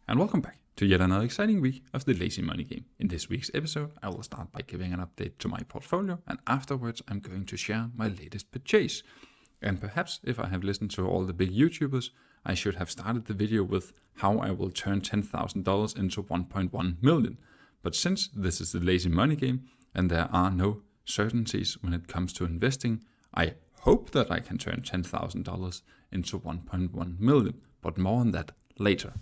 and welcome back to yet another exciting week of the Lazy Money Game. In this week's episode, I will start by giving an update to my portfolio, and afterwards I'm going to share my latest purchase. And perhaps if I have listened to all the big YouTubers, I should have started the video with how I will turn $10,000 into 1.1 million. But since this is the Lazy Money Game and there are no certainties when it comes to investing, I hope that I can turn $10,000 into 1.1 million, but more on that later.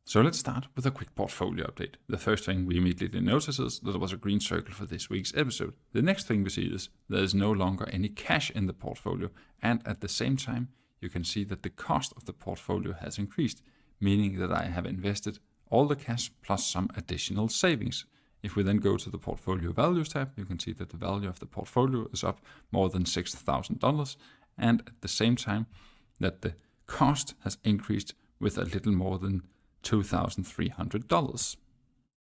So let's start with a quick portfolio update. The first thing we immediately notice is that there was a green circle for this week's episode. The next thing we see is there is no longer any cash in the portfolio, and at the same time you can see that the cost of the portfolio has increased, meaning that I have invested all the cash plus some additional savings. If we then go to the portfolio values tab, you can see that the value of the portfolio is up more than $6,000, and at the same time that the cost has increased with a little more than $2,300.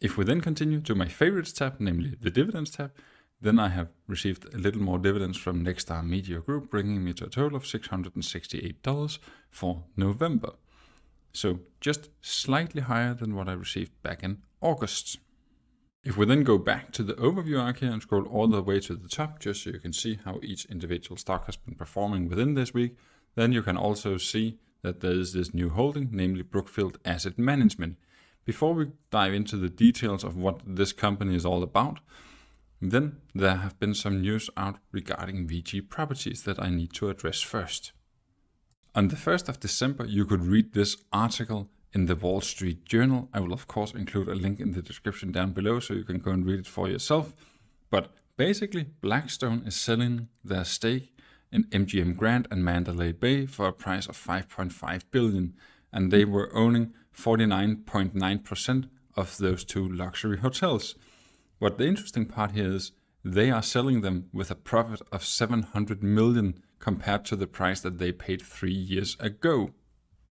If we then continue to my favorites tab, namely the dividends tab, then I have received a little more dividends from Nexstar Media Group, bringing me to a total of $668 for November. So just slightly higher than what I received back in August. If we then go back to the overview arc here and scroll all the way to the top, just so you can see how each individual stock has been performing within this week, then you can also see that there is this new holding, namely Brookfield Asset Management. Before we dive into the details of what this company is all about, then there have been some news out regarding VICI properties that I need to address first. On the 1st of December, you could read this article in the Wall Street Journal. I will of course include a link in the description down below so you can go and read it for yourself. But basically, Blackstone is selling their stake in MGM Grand and Mandalay Bay for a price of $5.5 billion, and they were owning 49.9% of those two luxury hotels. What the interesting part here is they are selling them with a profit of $700 million compared to the price that they paid 3 years ago.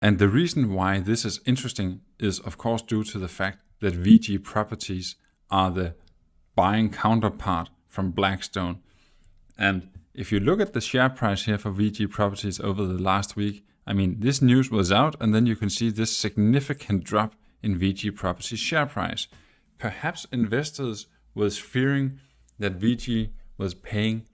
And the reason why this is interesting is of course due to the fact that VICI properties are the buying counterpart from Blackstone. And if you look at the share price here for VICI properties over the last week, I mean, this news was out and then you can see this significant drop in VICI properties share price. Perhaps investors was fearing that VICI was paying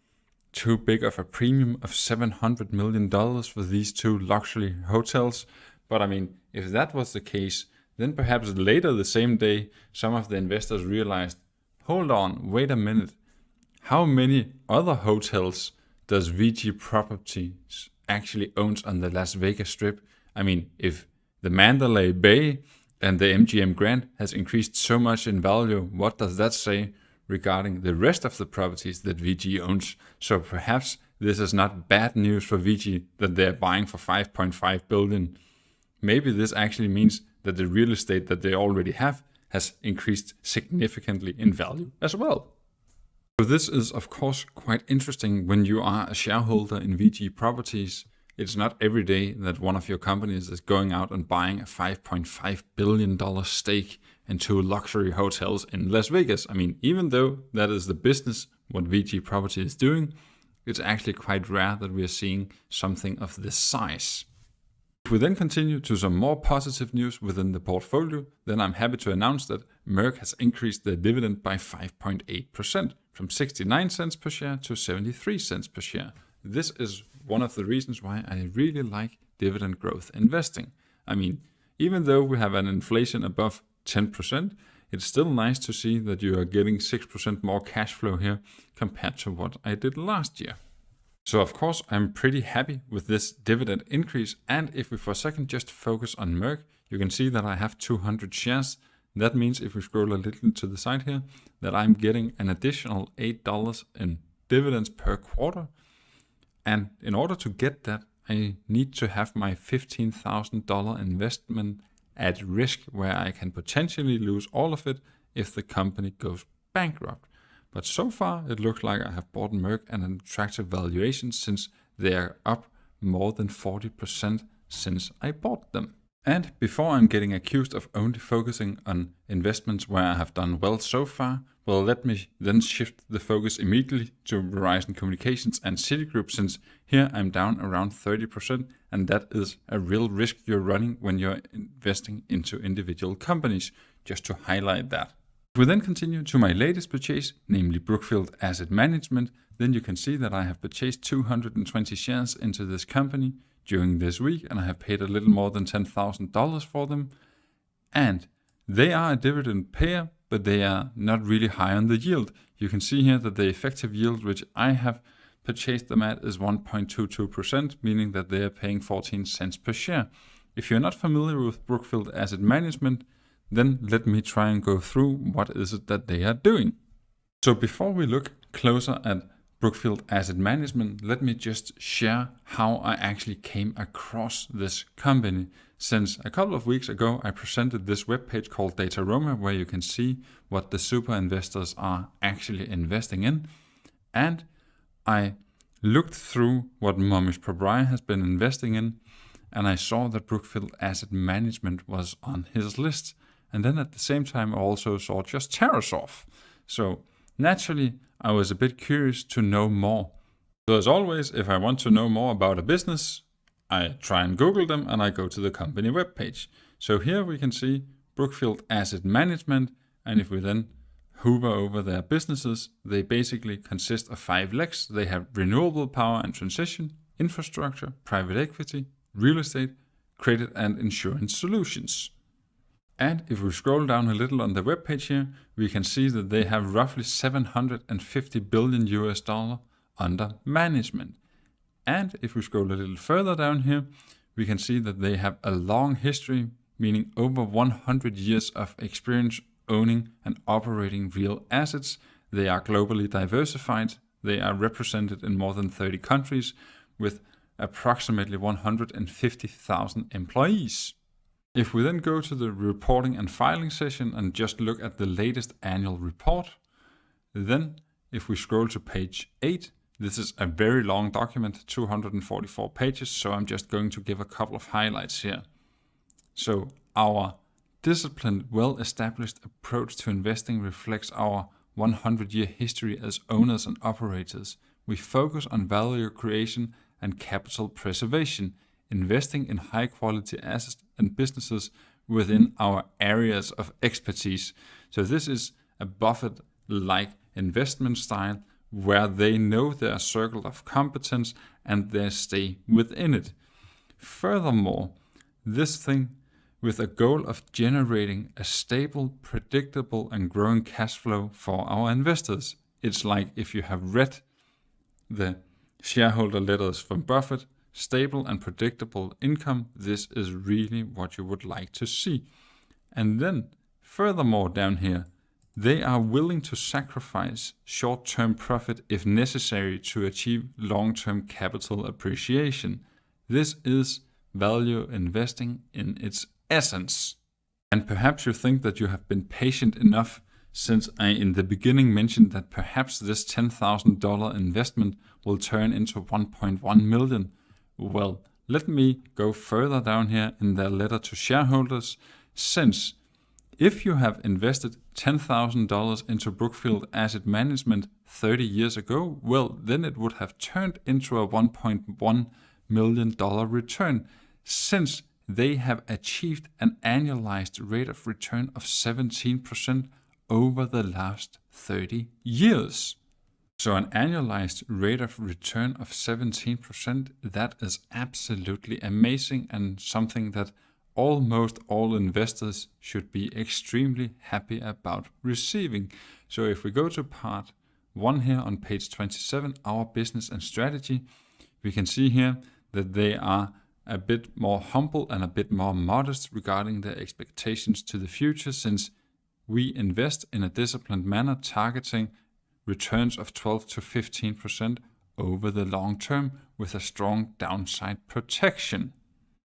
too big of a premium of $700 million for these two luxury hotels. But I mean, if that was the case, then perhaps later the same day, some of the investors realized, hold on, wait a minute. How many other hotels does VICI Properties actually owns on the Las Vegas Strip? I mean, if the Mandalay Bay and the MGM Grand has increased so much in value, what does that say regarding the rest of the properties that VICI owns? So perhaps this is not bad news for VICI that they're buying for $5.5 billion. Maybe this actually means that the real estate that they already have has increased significantly in value as well. So this is of course quite interesting when you are a shareholder in VICI Properties. It's not every day that one of your companies is going out and buying a $5.5 billion stake in two luxury hotels in Las Vegas. I mean, even though that is the business, what VICI Properties is doing, it's actually quite rare that we are seeing something of this size. If we then continue to some more positive news within the portfolio, then I'm happy to announce that Merck has increased their dividend by 5.8%, from 69 cents per share to 73 cents per share. This is one of the reasons why I really like dividend growth investing. I mean, even though we have an inflation above 10%, it's still nice to see that you are getting 6% more cash flow here compared to what I did last year. So of course, I'm pretty happy with this dividend increase. And if we for a second just focus on Merck, you can see that I have 200 shares. That means if we scroll a little to the side here, that I'm getting an additional $8 in dividends per quarter. And in order to get that, I need to have my $15,000 investment at risk, where I can potentially lose all of it if the company goes bankrupt. But so far, it looks like I have bought Merck at an attractive valuation since they are up more than 40% since I bought them. And before I'm getting accused of only focusing on investments where I have done well so far, Well, let me then shift the focus immediately to Verizon Communications and Citigroup, since here I'm down around 30%, and that is a real risk you're running when you're investing into individual companies, just to highlight that. If we then continue to my latest purchase, namely Brookfield Asset Management, then you can see that I have purchased 220 shares into this company during this week, and I have paid a little more than $10,000 for them. And they are a dividend payer, but they are not really high on the yield. You can see here that the effective yield which I have purchased them at is 1.22%, meaning that they are paying 14 cents per share. If you're not familiar with Brookfield Asset Management, then let me try and go through what is it that they are doing. So before we look closer at Brookfield Asset Management, let me just share how I actually came across this company. Since a couple of weeks ago, I presented this webpage called Dataroma, where you can see what the super investors are actually investing in. And I looked through what Momish Pabrai has been investing in, and I saw that Brookfield Asset Management was on his list. And then at the same time, I also saw just Tarasoff. So naturally, I was a bit curious to know more. So as always, if I want to know more about a business, I try and Google them and I go to the company webpage. So here we can see Brookfield Asset Management, and if we then hover over their businesses, they basically consist of 5 legs. They have renewable power and transition, infrastructure, private equity, real estate, credit and insurance solutions. And if we scroll down a little on the webpage here, we can see that they have roughly $750 billion under management. And if we scroll a little further down here, we can see that they have a long history, meaning over 100 years of experience owning and operating real assets. They are globally diversified. They are represented in more than 30 countries with approximately 150,000 employees. If we then go to the reporting and filing session and just look at the latest annual report, then if we scroll to page 8, this is a very long document, 244 pages, so I'm just going to give a couple of highlights here. So our disciplined, well-established approach to investing reflects our 100-year history as owners and operators. We focus on value creation and capital preservation, investing in high-quality assets and businesses within our areas of expertise. So this is a Buffett-like investment style where they know their circle of competence and they stay within it. Furthermore, this thing with a goal of generating a stable, predictable and growing cash flow for our investors. It's like if you have read the shareholder letters from Buffett, stable and predictable income, this is really what you would like to see. And then furthermore down here, they are willing to sacrifice short-term profit if necessary to achieve long-term capital appreciation. This is value investing in its essence. And perhaps you think that you have been patient enough, since I in the beginning mentioned that perhaps this $10,000 investment will turn into 1.1 million. Well, let me go further down here in their letter to shareholders, since if you have invested $10,000 into Brookfield Asset Management 30 years ago, well, then it would have turned into a $1.1 million return, since they have achieved an annualized rate of return of 17% over the last 30 years. So an annualized rate of return of 17%, that is absolutely amazing and something that almost all investors should be extremely happy about receiving. So if we go to part 1 here on page 27, our business and strategy, we can see here that they are a bit more humble and a bit more modest regarding their expectations to the future, since we invest in a disciplined manner targeting returns of 12 to 15% over the long term with a strong downside protection.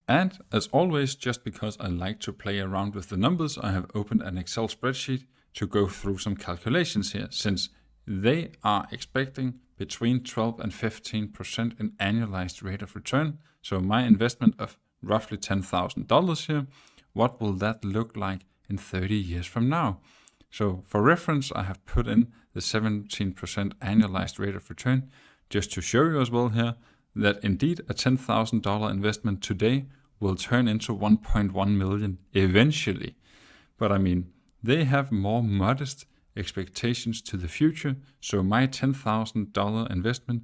And as always, just because I like to play around with the numbers, I have opened an Excel spreadsheet to go through some calculations here, since they are expecting between 12 and 15% in annualized rate of return. So my investment of roughly $10,000 here, what will that look like in 30 years from now? So for reference, I have put in the 17% annualized rate of return just to show you as well here that indeed a $10,000 investment today will turn into 1.1 million eventually. But I mean, they have more modest expectations to the future. So my $10,000 investment,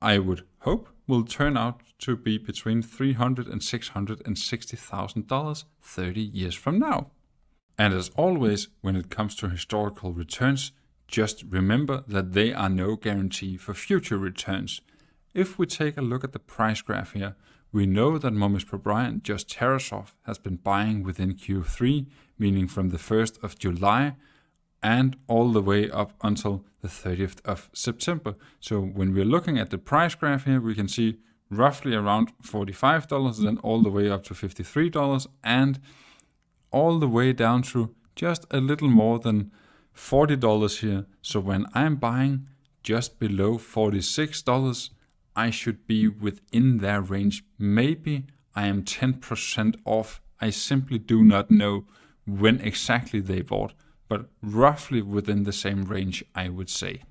I would hope, will turn out to be between $300,000 and $660,000 30 years from now. And as always, when it comes to historical returns, just remember that they are no guarantee for future returns. If we take a look at the price graph here, we know that Mummies per Brian, just Terasoft, has been buying within Q3, meaning from the 1st of July and all the way up until the 30th of September. So when we're looking at the price graph here, we can see roughly around $45, then all the way up to $53, and all the way down to just a little more than $40 here. So when I'm buying just below $46, I should be within their range. Maybe I am 10% off. I simply do not know when exactly they bought, but roughly within the same range, I would say.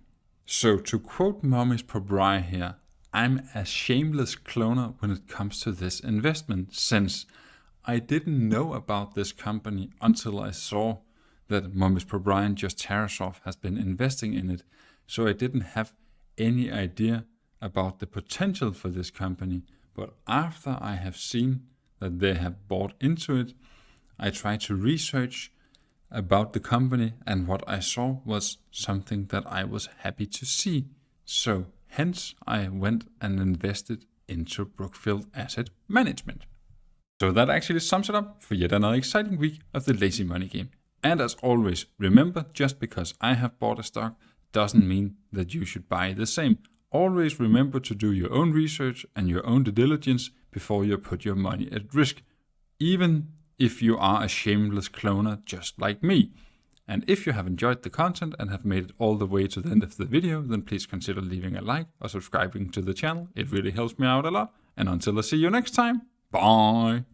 So to quote Mummies per Brian here, I'm a shameless cloner when it comes to this investment, since I didn't know about this company until I saw that Mummies per Brian, just Terasoft, has been investing in it. So I didn't have any idea about the potential for this company. But after I have seen that they have bought into it, I tried to research about the company, and what I saw was something that I was happy to see. So hence I went and invested into Brookfield Asset Management. So that actually sums it up for yet another exciting week of the Lazy Money Game. And as always, remember, just because I have bought a stock doesn't mean that you should buy the same. Always remember to do your own research and your own due diligence before you put your money at risk, even if you are a shameless cloner just like me. And if you have enjoyed the content and have made it all the way to the end of the video, then please consider leaving a like or subscribing to the channel. It really helps me out a lot. And until I see you next time, bye!